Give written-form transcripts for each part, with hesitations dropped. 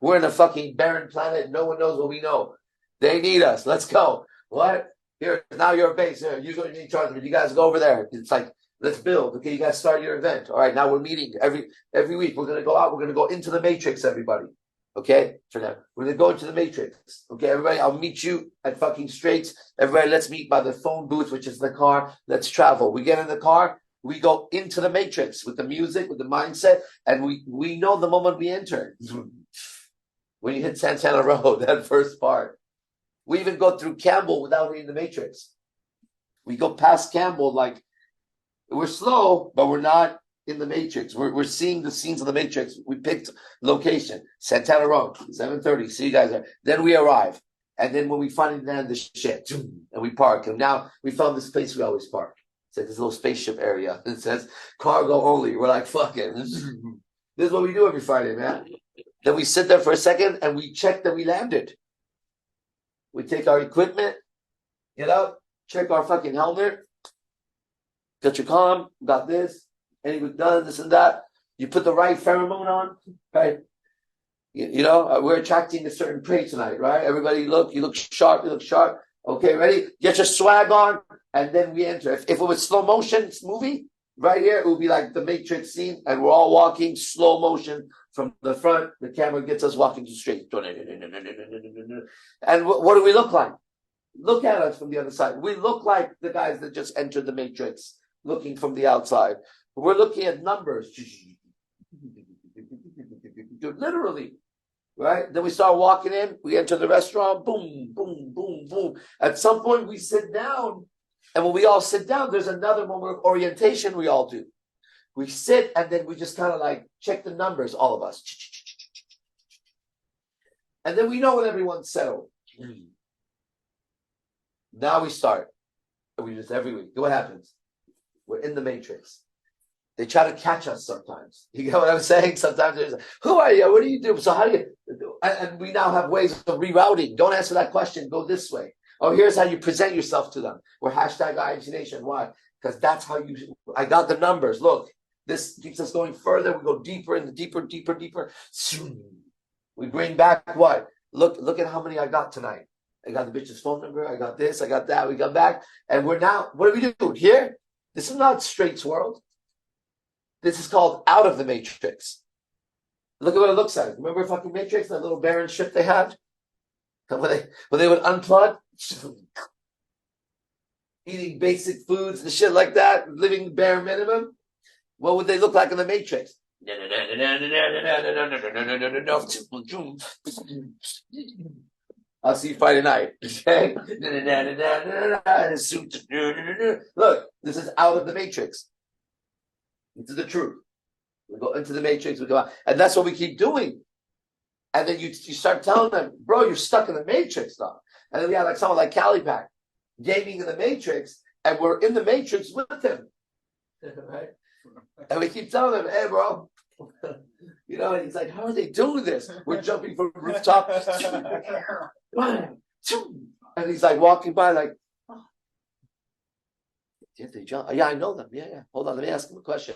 We're in a fucking barren planet. No one knows what we know. They need us. Let's go. What? Here, now you're a base. Here, you're going to be in charge of it. You guys go over there. It's like, let's build. Okay, you guys start your event. All right, now we're meeting every week. We're going to go out. We're going to go into the matrix, everybody. Okay, for now. We're going to go into the matrix. Okay, everybody, I'll meet you at fucking Straits. Everybody, let's meet by the phone booth, which is the car. Let's travel. We get in the car. We go into the matrix with the music, with the mindset, and we know the moment we enter. When you hit Santana Road, that first part. We even go through Campbell without hitting the matrix. We go past Campbell like we're slow, but we're not in the matrix. We're seeing the scenes of the matrix. We picked location, Santana Road, 7:30. See you guys there. Then we arrive. And then when we finally land the shit, and we park. And now we found this place we always park. It's like this little spaceship area. It says cargo only. We're like, fuck it. This is what we do every Friday, man. Then we sit there for a second and we check that we landed. We take our equipment, get out, check our fucking helmet, got your comm, got this, and we've done this and that. You put the right pheromone on, right? You know, we're attracting a certain prey tonight, right? Everybody you look sharp, Okay, ready? Get your swag on, and then we enter. If it was slow motion movie, right here, it would be like the Matrix scene, and we're all walking slow motion from the front. The camera gets us walking straight. And what do we look like? Look at us from the other side. We look like the guys that just entered the Matrix, looking from the outside. We're looking at numbers. Literally. Right? Then we start walking in. We enter the restaurant. Boom, boom, boom, boom. At some point, we sit down. And when we all sit down, there's another moment of orientation we all do. We sit and then we just kind of like check the numbers, all of us. And then we know when everyone's settled. Now we start. We do this every week. What happens? We're in the matrix. They try to catch us sometimes. You get what I'm saying? Sometimes there's, who are you? What do you do? So how do you? And we now have ways of rerouting. Don't answer that question. Go this way. Oh, here's how you present yourself to them. We're hashtag IMC Nation. Why? Because that's how you. I got the numbers. Look, this keeps us going further. We go deeper and deeper. We bring back what? Look at how many I got tonight. I got the bitch's phone number. I got this. I got that. We got back, and we're now. What do we do here? This is not Straight's world. This is called out of the matrix. Look at what it looks like. Remember fucking Matrix, that little barren ship they had? When they would unplug, eating basic foods and shit like that, living bare minimum. What would they look like in the Matrix? I'll see you Friday night. Okay? Look, this is out of the Matrix. This is the truth. We go into the matrix, we go out. And that's what we keep doing. And then you start telling them, bro, you're stuck in the matrix now. And then we have like someone like Calipac gaming in the matrix, and we're in the matrix with him. Right? And we keep telling him, hey, bro. You know, and he's like, how are they doing this? We're jumping from rooftop. And he's like walking by like, yeah, they jump. Yeah, I know them. Yeah. Hold on, let me ask him a question.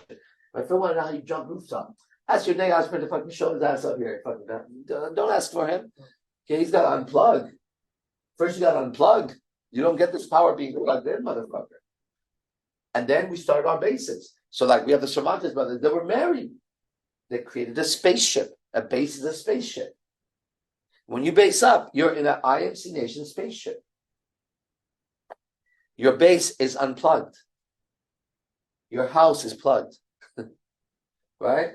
My friend want to know how you jump rooftop. Ask your nigga husband to fucking show his ass up here. Fucking don't ask for him. Okay, he's got to unplug. First, you got to unplug. You don't get this power being plugged in, motherfucker. And then we started our bases. So, like, we have the Cervantes brothers. They were married. They created a spaceship. A base is a spaceship. When you base up, you're in an IMC Nation spaceship. Your base is unplugged. Your house is plugged. Right?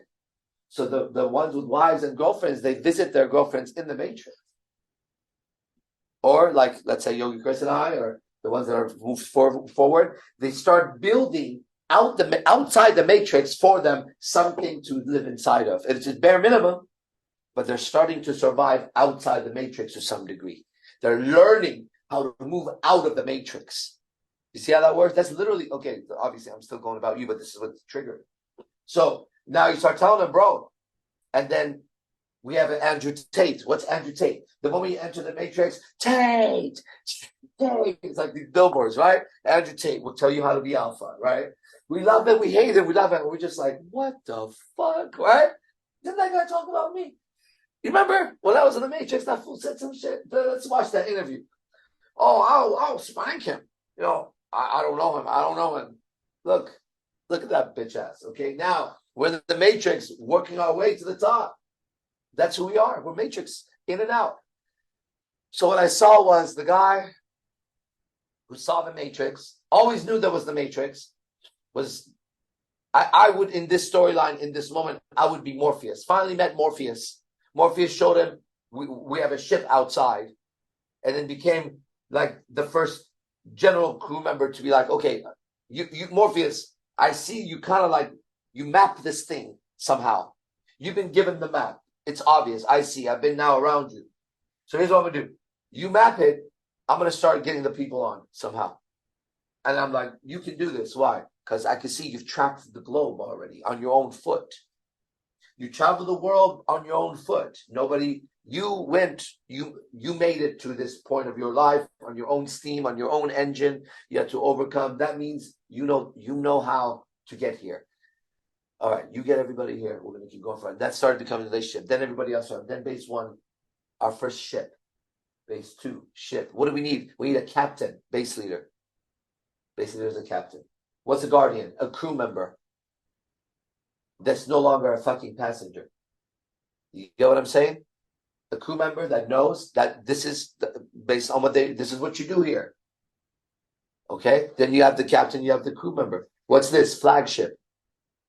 So the ones with wives and girlfriends, they visit their girlfriends in the matrix. Or like, let's say Yogi Chris and I, or the ones that are moved forward, they start building outside the matrix for them something to live inside of. It's a bare minimum, but they're starting to survive outside the matrix to some degree. They're learning how to move out of the matrix. You see how that works? That's literally, okay, obviously I'm still going about you, but this is what's triggered. So now you start telling them, bro, and then we have an Andrew Tate. What's Andrew Tate? The moment you enter the matrix, Tate. It's like these billboards, right? Andrew Tate will tell you how to be alpha, right? We love it, we hate it, we love it. We're just like, what the fuck, right? Didn't that guy talk about me? You remember when I was in the Matrix, that fool said some shit? Let's watch that interview. Oh, I'll spank him. I don't know him. I don't know him. Look at that bitch ass. Okay, now we're in the Matrix, working our way to the top. That's who we are. We're Matrix, in and out. So what I saw was the guy who saw the Matrix, always knew there was the Matrix, was I would, in this storyline, in this moment, I would be Morpheus. Finally met Morpheus. Morpheus showed him we have a ship outside, and then became like the first general crew member to be like, okay, you Morpheus, I see you kind of like, you map this thing somehow. You've been given the map. It's obvious. I see. I've been now around you. So here's what I'm going to do. You map it. I'm going to start getting the people on somehow. And I'm like, you can do this. Why? Because I can see you've tracked the globe already on your own foot. You travel the world on your own foot. You made it to this point of your life on your own steam, on your own engine. You had to overcome. That means you know how to get here. All right, you get everybody here. We're going to keep going for it. That started becoming a relationship. Then everybody else started. Then base 1, our first ship. Base 2, ship. What do we need? We need a captain, base leader. Base leader is a captain. What's a guardian? A crew member. That's no longer a fucking passenger. You get what I'm saying? A crew member that knows that this is based on this is what you do here. Okay? Then you have the captain, you have the crew member. What's this? Flagship.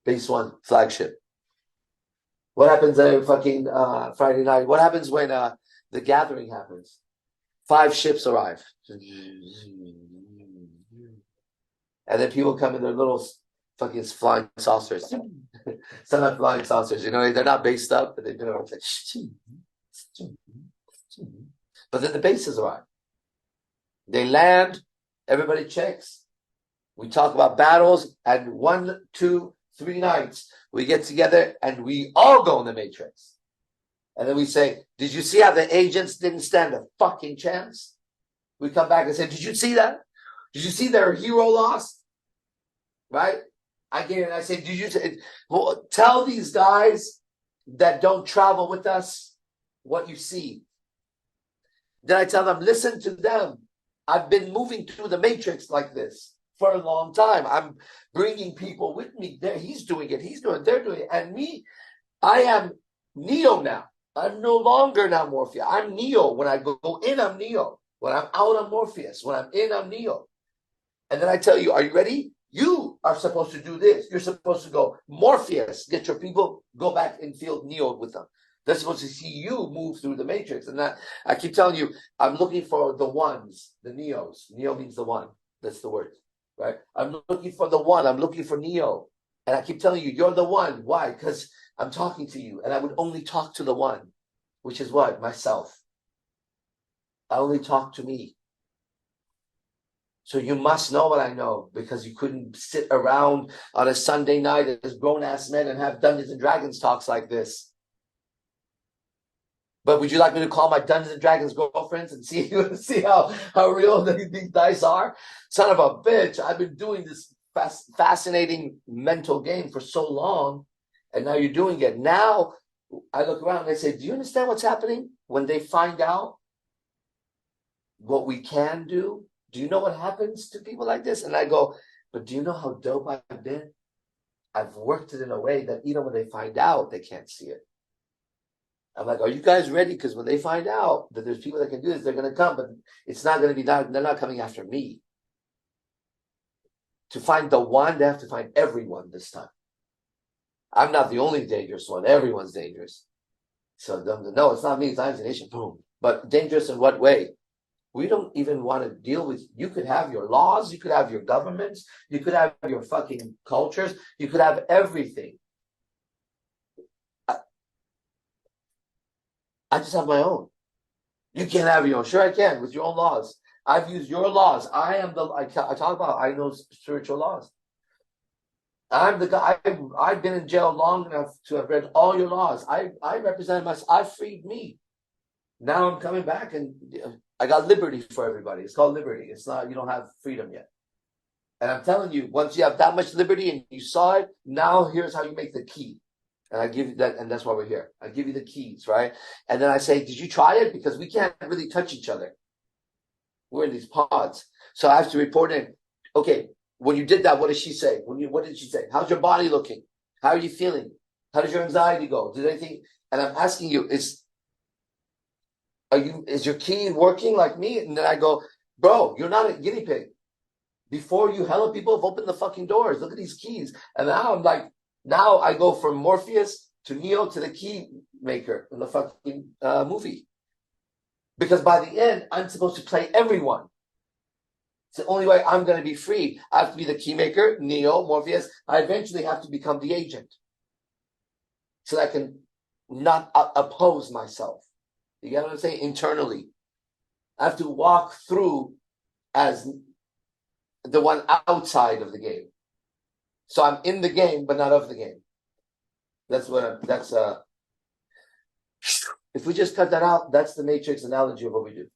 Base 1, flagship. What happens on fucking Friday night? What happens when the gathering happens? 5 ships arrive. And then people come in their little fucking flying saucers. Some not flying saucers, they're not based up, but they've been around. But then the bases arrive. They land, everybody checks. We talk about battles, and 1, 2, 3 nights we get together and we all go in the Matrix. And then we say, did you see how the agents didn't stand a fucking chance? We come back and say, did you see that? Did you see their hero lost? Right? I get it and I say, did you tell these guys that don't travel with us what you see? Then I tell them, listen to them. I've been moving through the Matrix like this for a long time. I'm bringing people with me. He's doing it. They're doing it. And me, I am Neo now. I'm no longer now Morpheus. I'm Neo. When I go in, I'm Neo. When I'm out, I'm Morpheus. When I'm in, I'm Neo. And then I tell you, are you ready? You are supposed to do this. You're supposed to go Morpheus, get your people, go back and feel Neo with them. They're supposed to see you move through the Matrix. And that I keep telling you, I'm looking for the ones, the Neos. Neo means the one. That's the word, right? I'm looking for the one. I'm looking for Neo. And I keep telling you, you're the one. Why? Because I'm talking to you. And I would only talk to the one, which is what? Myself. I only talk to me. So you must know what I know, because you couldn't sit around on a Sunday night as grown-ass men and have Dungeons and Dragons talks like this. But would you like me to call my Dungeons and Dragons girlfriends and see how real these dice are? Son of a bitch, I've been doing this fascinating mental game for so long, and now you're doing it. Now I look around and I say, do you understand what's happening? When they find out what we can do, do you know what happens to people like this? And I go, but do you know how dope I've been? I've worked it in a way that even when they find out, they can't see it. I'm like, are you guys ready? Because when they find out that there's people that can do this, they're going to come, but it's not going to be, they're not coming after me. To find the one, they have to find everyone this time. I'm not the only dangerous one. Everyone's dangerous. So no, it's not me. It's IMC Nation. Boom. But dangerous in what way? We don't even want to deal with, you could have your laws, you could have your governments, you could have your fucking cultures, you could have everything. I just have my own. You can't have your own. Sure I can, with your own laws. I've used your laws. I talk about, I know spiritual laws. I'm the guy, I've been in jail long enough to have read all your laws. I represented myself. I freed me. Now I'm coming back and I got liberty for everybody. It's called liberty. It's not, you don't have freedom yet. And I'm telling you, once you have that much liberty and you saw it, now here's how you make the key. And I give you that, and that's why we're here. I give you the keys, right? And then I say, did you try it? Because we can't really touch each other. We're in these pods. So I have to report in. Okay, when you did that, what did she say? What did she say? How's your body looking? How are you feeling? How does your anxiety go? Did anything? And I'm asking you, is your key working like me? And then I go, bro, you're not a guinea pig. Before you, hella people have opened the fucking doors. Look at these keys. And now I'm like, now I go from Morpheus to Neo to the key maker in the fucking movie. Because by the end, I'm supposed to play everyone. It's the only way I'm going to be free. I have to be the key maker, Neo, Morpheus. I eventually have to become the agent. So that I can not oppose myself. You get what I'm saying? Internally. I have to walk through as the one outside of the game. So I'm in the game, but not of the game. That's if we just cut that out, that's the Matrix analogy of what we do.